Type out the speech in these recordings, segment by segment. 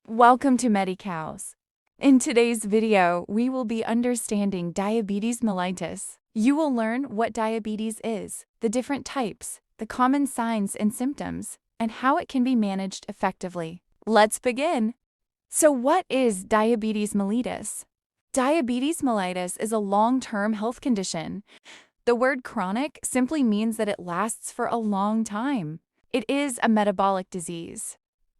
Welcome to Medecouz. In today's video, we will be understanding diabetes mellitus. You will learn what diabetes is, the different types, the common signs and symptoms, and how it can be managed effectively. Let's begin. So what is diabetes mellitus? Diabetes mellitus is a long-term health condition. The word chronic simply means that it lasts for a long time. It is a metabolic disease.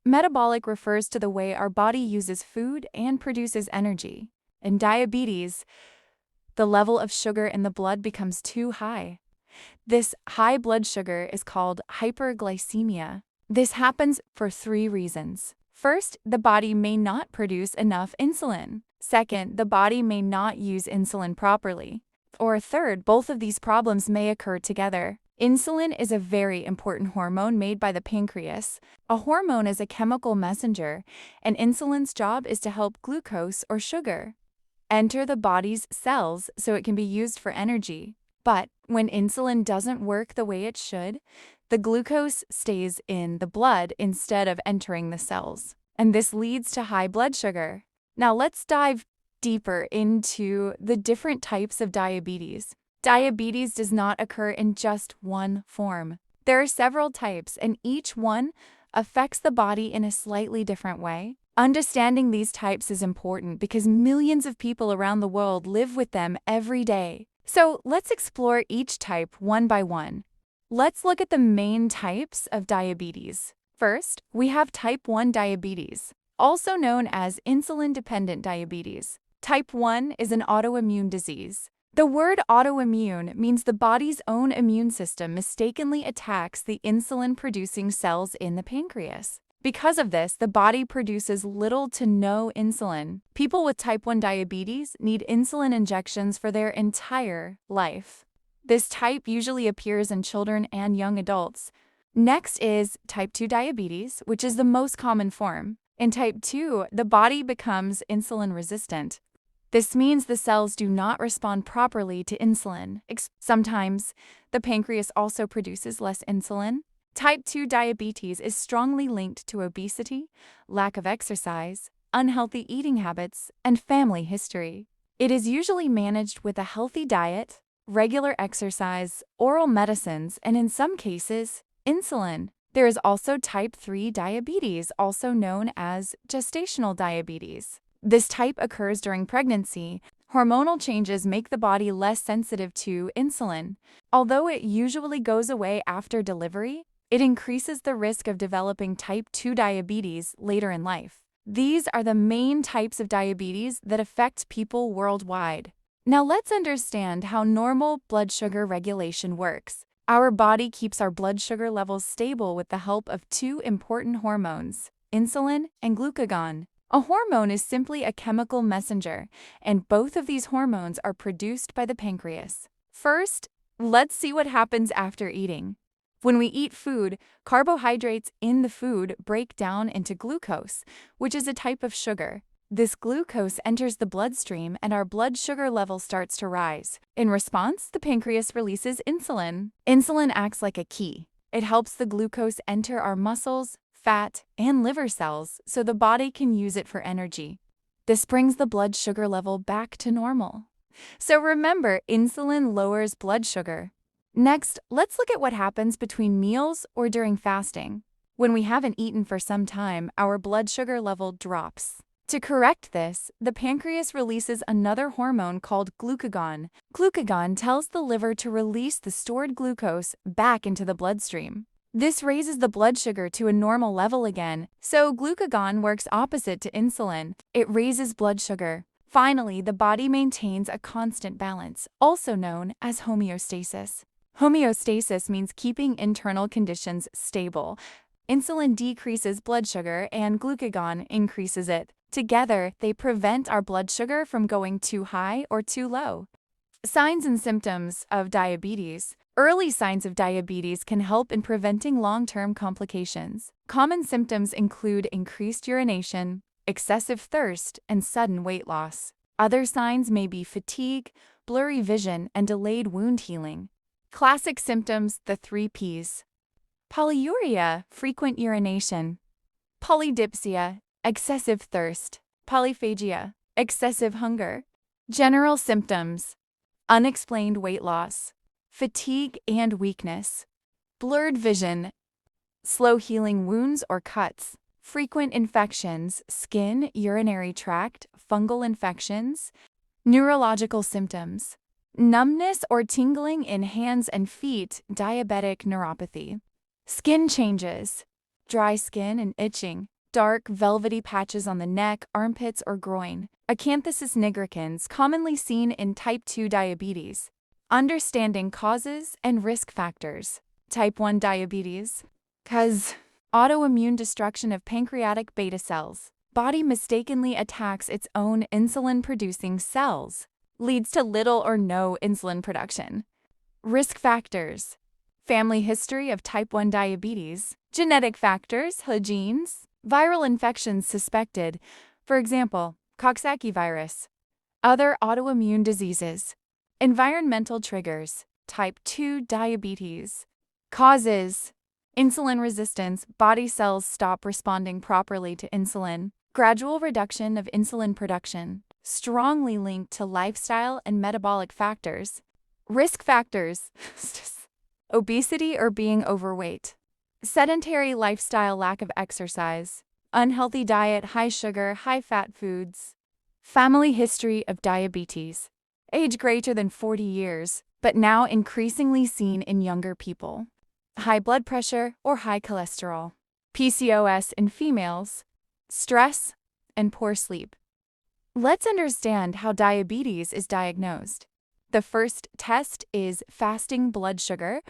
Metabolic refers to the way our body uses food and produces energy. In diabetes, the level of sugar in the blood becomes too high. This high blood sugar is called hyperglycemia. This happens for 3 reasons. First, the body may not produce enough insulin. Second, the body may not use insulin properly. Or third, both of these problems may occur together. Insulin is a very important hormone made by the pancreas. A hormone is a chemical messenger, and insulin's job is to help glucose or sugar enter the body's cells so it can be used for energy. But when insulin doesn't work the way it should, the glucose stays in the blood instead of entering the cells, and this leads to high blood sugar. Now let's dive deeper into the different types of diabetes. Diabetes does not occur in just one form. There are several types, and each one affects the body in a slightly different way. Understanding these types is important because millions of people around the world live with them every day. So let's explore each type one by one. Let's look at the main types of diabetes. First, we have type 1 diabetes, also known as insulin-dependent diabetes. Type 1 is an autoimmune disease. The word autoimmune means the body's own immune system mistakenly attacks the insulin-producing cells in the pancreas. Because of this, the body produces little to no insulin. People with type 1 diabetes need insulin injections for their entire life. This type usually appears in children and young adults. Next is type 2 diabetes, which is the most common form. In type 2, the body becomes insulin resistant. This means the cells do not respond properly to insulin. Sometimes, the pancreas also produces less insulin. Type 2 diabetes is strongly linked to obesity, lack of exercise, unhealthy eating habits, and family history. It is usually managed with a healthy diet, regular exercise, oral medicines, and in some cases, insulin. There is also type 3 diabetes, also known as gestational diabetes. This type occurs during pregnancy. Hormonal changes make the body less sensitive to insulin. Although it usually goes away after delivery, it increases the risk of developing type 2 diabetes later in life. These are the main types of diabetes that affect people worldwide. Now let's understand how normal blood sugar regulation works. Our body keeps our blood sugar levels stable with the help of 2 important hormones, insulin and glucagon. A hormone is simply a chemical messenger, and both of these hormones are produced by the pancreas. First, let's see what happens after eating. When we eat food, carbohydrates in the food break down into glucose, which is a type of sugar. This glucose enters the bloodstream and our blood sugar level starts to rise. In response, the pancreas releases insulin. Insulin acts like a key. It helps the glucose enter our muscles, fat, and liver cells so the body can use it for energy. This brings the blood sugar level back to normal. So remember, insulin lowers blood sugar. Next, let's look at what happens between meals or during fasting. When we haven't eaten for some time, our blood sugar level drops. To correct this, the pancreas releases another hormone called glucagon. Glucagon tells the liver to release the stored glucose back into the bloodstream. This raises the blood sugar to a normal level again, so glucagon works opposite to insulin. It raises blood sugar. Finally, the body maintains a constant balance, also known as homeostasis. Homeostasis means keeping internal conditions stable. Insulin decreases blood sugar and glucagon increases it. Together, they prevent our blood sugar from going too high or too low. Signs and symptoms of diabetes. Early signs of diabetes can help in preventing long-term complications. Common symptoms include increased urination, excessive thirst, and sudden weight loss. Other signs may be fatigue, blurry vision, and delayed wound healing. Classic symptoms, the 3 Ps. Polyuria, frequent urination. Polydipsia, excessive thirst, polyphagia, excessive hunger. General symptoms: unexplained weight loss, fatigue and weakness, blurred vision, slow healing wounds or cuts, frequent infections, skin, urinary tract, fungal infections. Neurological symptoms: numbness or tingling in hands and feet, diabetic neuropathy. Skin changes: dry skin and itching, dark velvety patches on the neck, armpits, or groin. Acanthosis nigricans, commonly seen in type 2 diabetes. Understanding causes and risk factors. Type 1 diabetes. Cause: autoimmune destruction of pancreatic beta cells. Body mistakenly attacks its own insulin-producing cells. Leads to little or no insulin production. Risk factors: family history of type 1 diabetes, genetic factors, genes, viral infections suspected, for example, Coxsackie virus. Other autoimmune diseases. Environmental triggers, type 2 diabetes. Causes: insulin resistance, body cells stop responding properly to insulin. Gradual reduction of insulin production, strongly linked to lifestyle and metabolic factors. Risk factors: obesity or being overweight, sedentary lifestyle, lack of exercise, unhealthy diet, high sugar, high fat foods. Family history of diabetes, age greater than 40 years, but now increasingly seen in younger people. High blood pressure or high cholesterol, PCOS in females, stress, and poor sleep. Let's understand how diabetes is diagnosed. The first test is fasting blood sugar,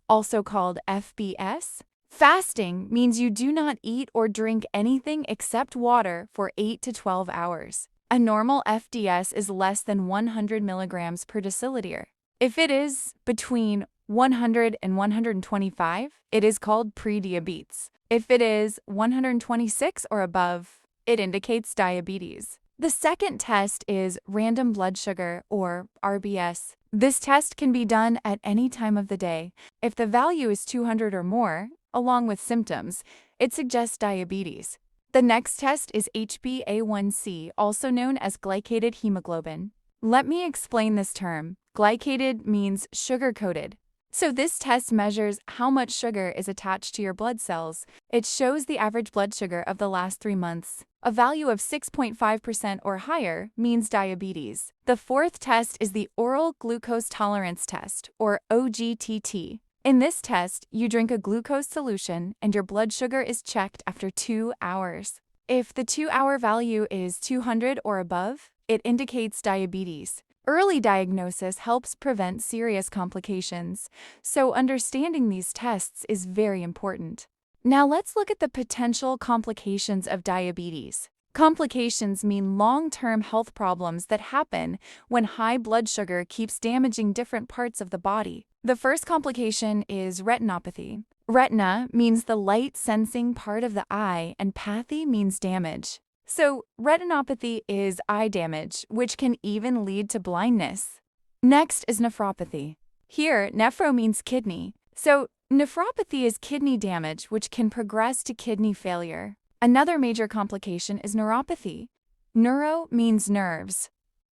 also called FBS. Fasting means you do not eat or drink anything except water for 8 to 12 hours. A normal FDS is less than 100 milligrams per deciliter. If it is between 100 and 125, it is called prediabetes. If it is 126 or above, it indicates diabetes. The second test is random blood sugar, or RBS. This test can be done at any time of the day. If the value is 200 or more, along with symptoms, it suggests diabetes. The next test is HbA1c, also known as glycated hemoglobin. Let me explain this term. Glycated means sugar-coated. So this test measures how much sugar is attached to your blood cells. It shows the average blood sugar of the last 3 months. A value of 6.5% or higher means diabetes. The fourth test is the oral glucose tolerance test, or OGTT. In this test, you drink a glucose solution and your blood sugar is checked after 2 hours. If the 2-hour value is 200 or above, it indicates diabetes. Early diagnosis helps prevent serious complications, so understanding these tests is very important. Now let's look at the potential complications of diabetes. Complications mean long-term health problems that happen when high blood sugar keeps damaging different parts of the body. The first complication is retinopathy. Retina means the light-sensing part of the eye, and pathy means damage. So, retinopathy is eye damage, which can even lead to blindness. Next is nephropathy. Here, nephro means kidney. So, nephropathy is kidney damage, which can progress to kidney failure. Another major complication is neuropathy. Neuro means nerves.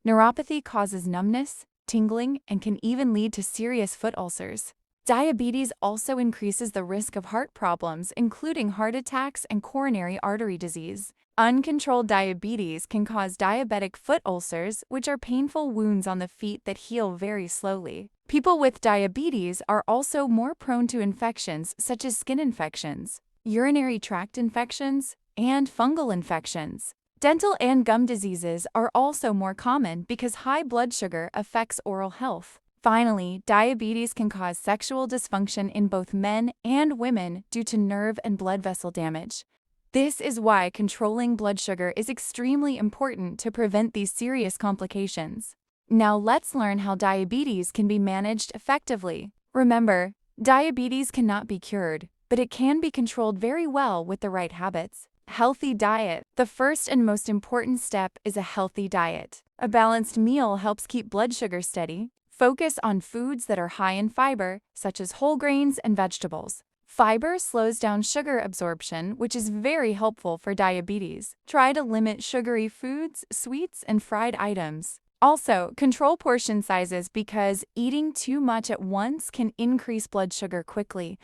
Neuropathy causes numbness, tingling, and can even lead to serious foot ulcers. Diabetes also increases the risk of heart problems, including heart attacks and coronary artery disease. Uncontrolled diabetes can cause diabetic foot ulcers, which are painful wounds on the feet that heal very slowly. People with diabetes are also more prone to infections such as skin infections, urinary tract infections, and fungal infections. Dental and gum diseases are also more common because high blood sugar affects oral health. Finally, diabetes can cause sexual dysfunction in both men and women due to nerve and blood vessel damage. This is why controlling blood sugar is extremely important to prevent these serious complications. Now let's learn how diabetes can be managed effectively. Remember, diabetes cannot be cured, but it can be controlled very well with the right habits. Healthy diet. The first and most important step is a healthy diet. A balanced meal helps keep blood sugar steady. Focus on foods that are high in fiber, such as whole grains and vegetables. Fiber slows down sugar absorption, which is very helpful for diabetes. Try to limit sugary foods, sweets, and fried items. Also, control portion sizes because eating too much at once can increase blood sugar quickly.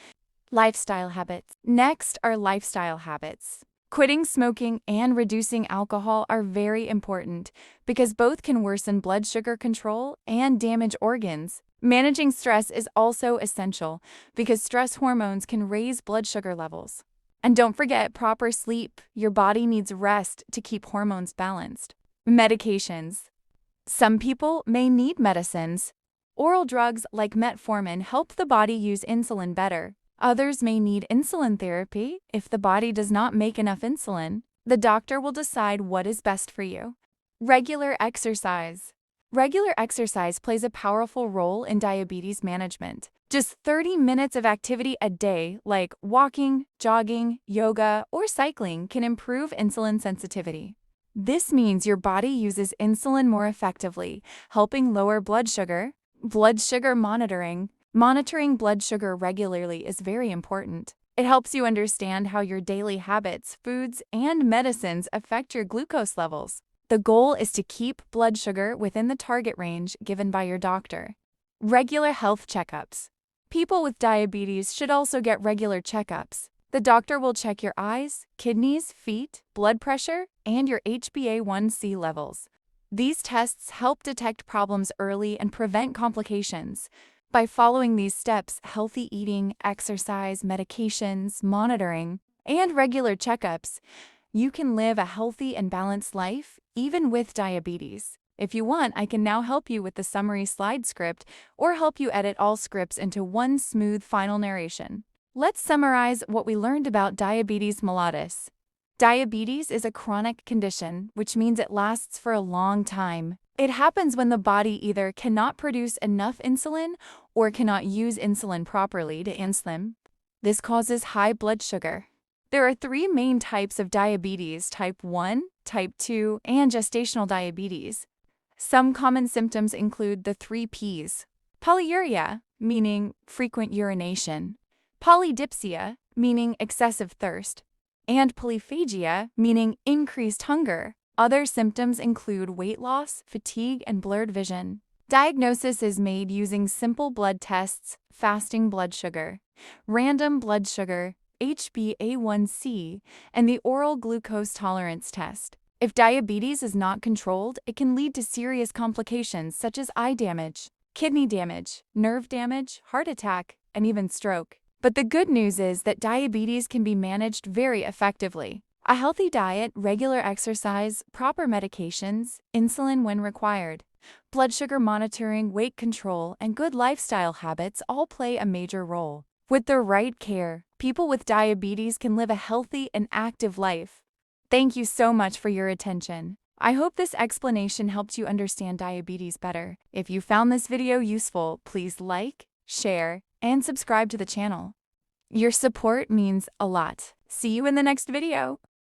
Lifestyle habits. Next are lifestyle habits. Quitting smoking and reducing alcohol are very important because both can worsen blood sugar control and damage organs. Managing stress is also essential because stress hormones can raise blood sugar levels. And don't forget proper sleep. Your body needs rest to keep hormones balanced. Medications. Some people may need medicines. Oral drugs like metformin help the body use insulin better. Others may need insulin therapy. If the body does not make enough insulin, the doctor will decide what is best for you. Regular exercise. Regular exercise plays a powerful role in diabetes management. Just 30 minutes of activity a day, like walking, jogging, yoga, or cycling, can improve insulin sensitivity. This means your body uses insulin more effectively, helping lower blood sugar. Blood sugar monitoring. Monitoring blood sugar regularly is very important. It helps you understand how your daily habits, foods, and medicines affect your glucose levels. The goal is to keep blood sugar within the target range given by your doctor. Regular health checkups. People with diabetes should also get regular checkups. The doctor will check your eyes, kidneys, feet, blood pressure, and your HbA1c levels. These tests help detect problems early and prevent complications. By following these steps, healthy eating, exercise, medications, monitoring, and regular checkups, you can live a healthy and balanced life, even with diabetes. If you want, I can now help you with the summary slide script or help you edit all scripts into one smooth final narration. Let's summarize what we learned about diabetes mellitus. Diabetes is a chronic condition, which means it lasts for a long time. It happens when the body either cannot produce enough insulin or cannot use insulin properly to insulin. This causes high blood sugar. There are three main types of diabetes: type 1, type 2, and gestational diabetes. Some common symptoms include the 3 Ps: polyuria, meaning frequent urination; polydipsia, meaning excessive thirst; and polyphagia, meaning increased hunger. Other symptoms include weight loss, fatigue, and blurred vision. Diagnosis is made using simple blood tests: fasting blood sugar, random blood sugar, HbA1c, and the oral glucose tolerance test. If diabetes is not controlled, it can lead to serious complications such as eye damage, kidney damage, nerve damage, heart attack, and even stroke. But the good news is that diabetes can be managed very effectively. A healthy diet, regular exercise, proper medications, insulin when required, blood sugar monitoring, weight control, and good lifestyle habits all play a major role. With the right care, people with diabetes can live a healthy and active life. Thank you so much for your attention. I hope this explanation helped you understand diabetes better. If you found this video useful, please like, share, and subscribe to the channel. Your support means a lot. See you in the next video.